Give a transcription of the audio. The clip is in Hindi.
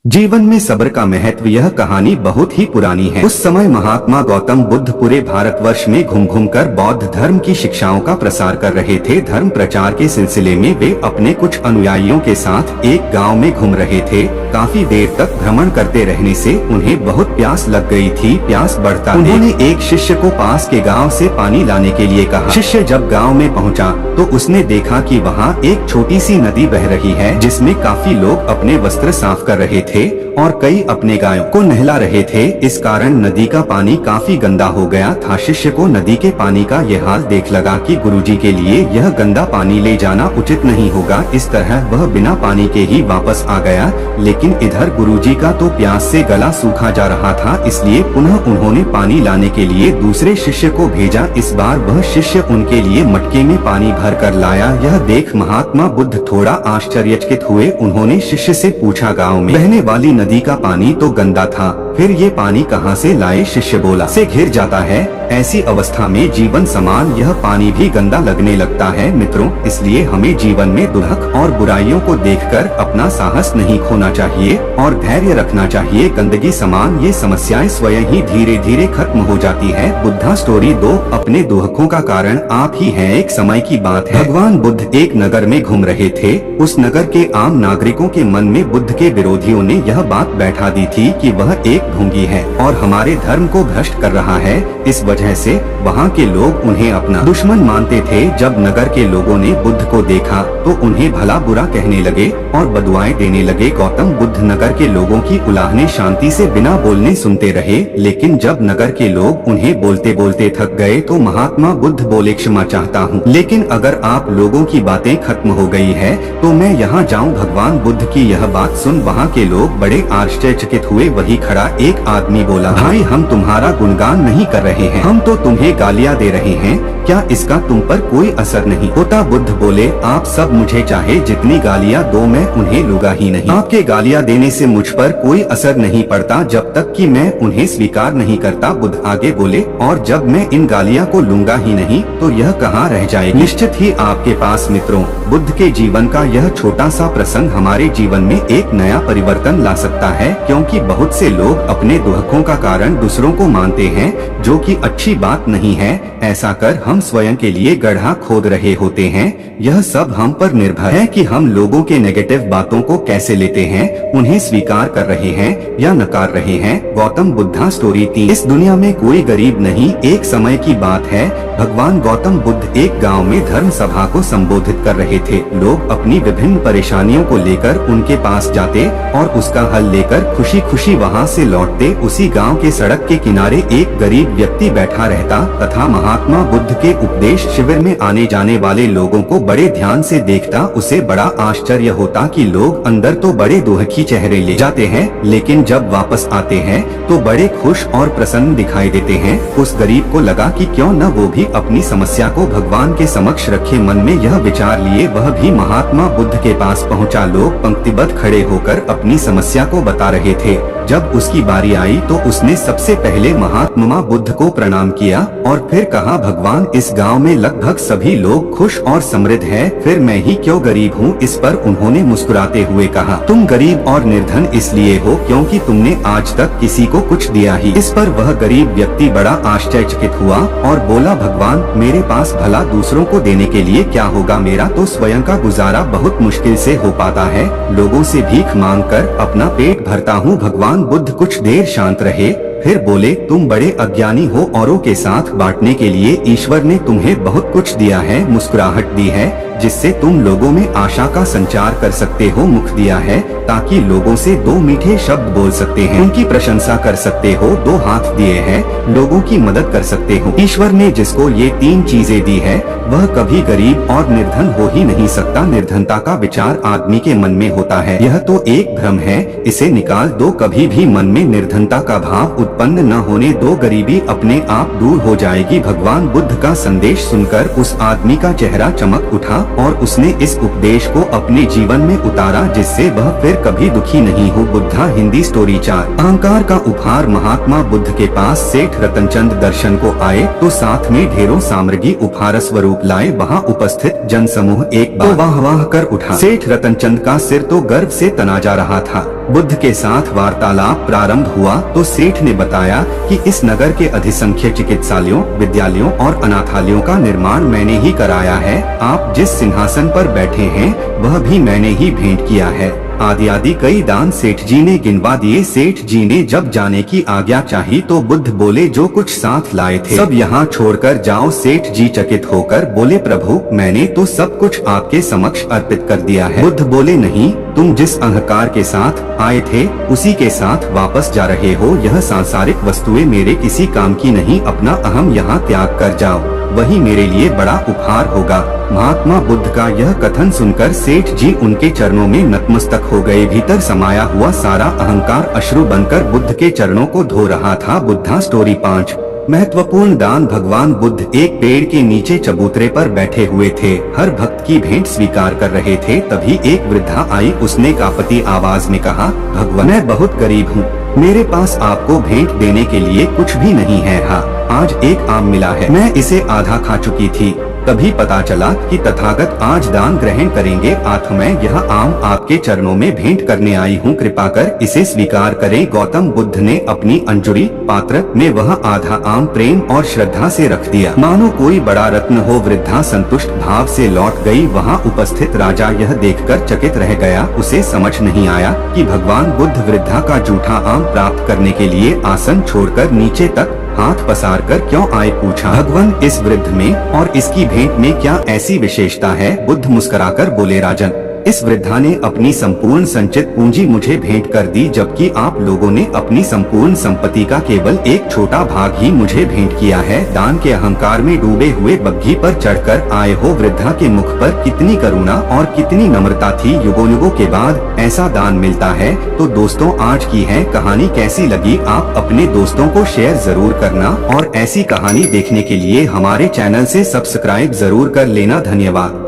जीवन में सब्र का महत्व। यह कहानी बहुत ही पुरानी है। उस समय महात्मा गौतम बुद्ध पूरे भारतवर्ष में घूम घूम कर बौद्ध धर्म की शिक्षाओं का प्रसार कर रहे थे। धर्म प्रचार के सिलसिले में वे अपने कुछ अनुयायियों के साथ एक गांव में घूम रहे थे। काफी देर तक भ्रमण करते रहने से उन्हें बहुत प्यास लग गई थी। प्यास बढ़ता उन्होंने एक शिष्य को पास के गाँव से पानी लाने के लिए कहा। शिष्य जब गाँव में पहुँचा तो उसने देखा कि वहाँ एक छोटी सी नदी बह रही है, जिसमें काफी लोग अपने वस्त्र साफ कर रहे थे और कई अपने गायों को नहला रहे थे। इस कारण नदी का पानी काफी गंदा हो गया था। शिष्य को नदी के पानी का यह हाल देख लगा कि गुरुजी के लिए यह गंदा पानी ले जाना उचित नहीं होगा। इस तरह वह बिना पानी के ही वापस आ गया। लेकिन इधर गुरुजी का तो प्यास से गला सूखा जा रहा था, इसलिए पुनः उन्होंने पानी लाने के लिए दूसरे शिष्य को भेजा। इस बार वह शिष्य उनके लिए मटके में पानी भर कर लाया। यह देख महात्मा बुद्ध थोड़ा आश्चर्यचकित हुए। उन्होंने शिष्य से पूछा, गाँव में बहने वाली नदी का पानी तो गंदा था, फिर ये पानी कहाँ से लाए? शिष्य बोला, से घिर जाता है। ऐसी अवस्था में जीवन समान यह पानी भी गंदा लगने लगता है। मित्रों, इसलिए हमें जीवन में दुर्लभ और बुराइयों को देखकर अपना साहस नहीं खोना चाहिए और धैर्य रखना चाहिए। गंदगी समान ये समस्याएं स्वयं ही धीरे धीरे खत्म हो जाती है। बुद्धा स्टोरी 2। अपने दुखों का कारण आप ही हैं। एक समय की बात है, भगवान बुद्ध एक नगर में घूम रहे थे। उस नगर के आम नागरिकों के मन में बुद्ध के विरोधियों ने यह बात बैठा दी थी कि वह एक ढोंगी है और हमारे धर्म को भ्रष्ट कर रहा है। इस वजह से वहाँ के लोग उन्हें अपना दुश्मन मानते थे। जब नगर के लोगों ने बुद्ध को देखा तो उन्हें भला बुरा कहने लगे और बदुआएं देने लगे। गौतम बुद्ध नगर के लोगों की उलाहने शांति से बिना बोलने सुनते रहे। लेकिन जब नगर के लोग उन्हें बोलते बोलते थक गए तो महात्मा बुद्ध बोले, क्षमा चाहता हूँ, लेकिन अगर आप लोगों की बातें खत्म हो गई है तो मैं यहाँ जाऊँ? भगवान बुद्ध की यह बात सुन वहाँ के लोग बड़े आश्चर्यचकित हुए। वही खड़ा एक आदमी बोला, भाई हम तुम्हारा गुणगान नहीं कर रहे हैं, हम तो तुम्हें गालियाँ दे रहे हैं। क्या इसका तुम पर कोई असर नहीं होता? बुद्ध बोले, आप सब मुझे चाहे जितनी गालियाँ दो, मैं उन्हें लूंगा ही नहीं। आपके गालियाँ देने से मुझ पर कोई असर नहीं पड़ता जब तक कि मैं उन्हें स्वीकार नहीं करता। बुद्ध आगे बोले, और जब मैं इन गालियाँ को लूंगा ही नहीं तो यह कहाँ रह जाएगी? निश्चित ही आपके पास। मित्रों, बुद्ध के जीवन का यह छोटा सा प्रसंग हमारे जीवन में एक नया परिवर्तन ला सकता है, क्योंकि बहुत से लोग अपने दुखों का कारण दूसरों को मानते हैं, जो कि अच्छी बात नहीं है। ऐसा कर हम स्वयं के लिए गड्ढा खोद रहे होते हैं। यह सब हम पर निर्भर है कि हम लोगों के नेगेटिव बातों को कैसे लेते हैं, उन्हें स्वीकार कर रहे हैं या नकार रहे हैं। गौतम बुद्धा स्टोरी 3। इस दुनिया में कोई गरीब नहीं। एक समय की बात है, भगवान गौतम बुद्ध एक गांव में धर्म सभा को संबोधित कर रहे थे। लोग अपनी विभिन्न परेशानियों को लेकर उनके पास जाते और उसका हल लेकर खुशी खुशी वहां से लौटते। उसी गांव के सड़क के किनारे एक गरीब व्यक्ति बैठा रहता तथा महात्मा बुद्ध के उपदेश शिविर में आने जाने वाले लोगों को बड़े ध्यान से देखता। उसे बड़ा आश्चर्य होता कि लोग अंदर तो बड़े दुखी चेहरे ले जाते हैं, लेकिन जब वापस आते हैं तो बड़े खुश और प्रसन्न दिखाई देते हैं। उस गरीब को लगा कि क्यों न वो भी अपनी समस्या को भगवान के समक्ष रखे। मन में यह विचार लिए वह भी महात्मा बुद्ध के पास पहुंचा। लोग पंक्तिबद्ध खड़े होकर अपनी समस्या को बता रहे थे। जब उसकी बारी आई तो उसने सबसे पहले महात्मा बुद्ध को प्रणाम किया और फिर कहा, भगवान, इस गांव में लगभग सभी लोग खुश और समृद्ध हैं, फिर मैं ही क्यों गरीब हूँ? इस पर उन्होंने मुस्कुराते हुए कहा, तुम गरीब और निर्धन इसलिए हो क्योंकि तुमने आज तक किसी को कुछ दिया ही। इस पर वह गरीब व्यक्ति बड़ा आश्चर्यचकित हुआ और बोला, भगवान, मेरे पास भला दूसरों को देने के लिए क्या होगा? मेरा तो स्वयं का गुजारा बहुत मुश्किल से हो पाता है। लोगों से भीख मांग कर अपना पेट भरता हूँ। भगवान बुद्ध कुछ देर शांत रहे, फिर बोले, तुम बड़े अज्ञानी हो। औरों के साथ बांटने के लिए ईश्वर ने तुम्हें बहुत कुछ दिया है, मुस्कुराहट दी है जिससे तुम लोगों में आशा का संचार कर सकते हो, मुख दिया है ताकि लोगों से दो मीठे शब्द बोल सकते हैं, उनकी प्रशंसा कर सकते हो, दो हाथ दिए हैं, लोगों की मदद कर सकते हो। ईश्वर ने जिसको ये 3 चीजें दी है वह कभी गरीब और निर्धन हो ही नहीं सकता। निर्धनता का विचार आदमी के मन में होता है, यह तो एक भ्रम है, इसे निकाल दो। कभी भी मन में निर्धनता का भाव उत्पन्न न होने दो, गरीबी अपने आप दूर हो जाएगी। भगवान बुद्ध का संदेश सुनकर उस आदमी का चेहरा चमक उठा और उसने इस उपदेश को अपने जीवन में उतारा, जिससे वह फिर कभी दुखी नहीं हो। बुद्धा हिंदी स्टोरी 4। अहंकार का उपहार। महात्मा बुद्ध के पास सेठ रतनचंद दर्शन को आए तो साथ में ढेरों सामग्री उपहार स्वरूप लाए। वहाँ उपस्थित जन समूह एक बार वाह वाह कर उठा। सेठ रतनचंद का सिर तो गर्व से तना जा रहा था। बुद्ध के साथ वार्तालाप प्रारंभ हुआ तो सेठ ने बताया कि इस नगर के अधिसंख्य चिकित्सालयों, विद्यालयों और अनाथालयों का निर्माण मैंने ही कराया है। आप जिस सिंहासन पर बैठे हैं वह भी मैंने ही भेंट किया है। आदि कई दान सेठ जी ने गिनवा दिए। सेठ जी ने जब जाने की आज्ञा चाही तो बुद्ध बोले, जो कुछ साथ लाए थे सब यहाँ छोड़कर जाओ। सेठ जी चकित होकर बोले, प्रभु मैंने तो सब कुछ आपके समक्ष अर्पित कर दिया है। बुद्ध बोले, नहीं, तुम जिस अहंकार के साथ आए थे उसी के साथ वापस जा रहे हो। यह सांसारिक वस्तुएं मेरे किसी काम की नहीं। अपना अहम यहाँ त्याग कर जाओ, वही मेरे लिए बड़ा उपहार होगा। महात्मा बुद्ध का यह कथन सुनकर सेठ जी उनके चरणों में नतमस्तक हो गए। भीतर समाया हुआ सारा अहंकार अश्रु बनकर बुद्ध के चरणों को धो रहा था। बुद्धा स्टोरी 5। महत्वपूर्ण दान। भगवान बुद्ध एक पेड़ के नीचे चबूतरे पर बैठे हुए थे, हर भक्त की भेंट स्वीकार कर रहे थे। तभी एक वृद्धा आई। उसने कांपती आवाज में कहा, भगवान मैं बहुत गरीब हूँ, मेरे पास आपको भेंट देने के लिए कुछ भी नहीं है। हाँ, आज एक आम मिला है, मैं इसे आधा खा चुकी थी। तभी पता चला कि तथागत आज दान ग्रहण करेंगे। आठ मैं यह आम आपके चरणों में भेंट करने आई हूँ, कृपा कर इसे स्वीकार करें। गौतम बुद्ध ने अपनी अंजुरी पात्र में वह आधा आम प्रेम और श्रद्धा से रख दिया, मानो कोई बड़ा रत्न हो। वृद्धा संतुष्ट भाव से लौट गई। वहाँ उपस्थित राजा यह देखकर चकित रह गया। उसे समझ नहीं आया कि भगवान बुद्ध वृद्धा का जूठा आम प्राप्त करने के लिए आसन छोड़कर नीचे तक हाथ पसार कर क्यों आए। पूछा, भगवान इस वृद्ध में और इसकी भेंट में क्या ऐसी विशेषता है। बुद्ध मुस्कुराकर बोले, राजन इस वृद्धा ने अपनी संपूर्ण संचित पूंजी मुझे भेंट कर दी, जबकि आप लोगों ने अपनी संपूर्ण संपत्ति का केवल एक छोटा भाग ही मुझे भेंट किया है। दान के अहंकार में डूबे हुए बग्घी पर चढ़कर आए हो। वृद्धा के मुख पर कितनी करुणा और कितनी नम्रता थी। युगों युगों के बाद ऐसा दान मिलता है। तो दोस्तों, आज की है कहानी कैसी लगी आप अपने दोस्तों को शेयर जरूर करना, और ऐसी कहानी देखने के लिए हमारे चैनल से सब्सक्राइब जरूर कर लेना। धन्यवाद।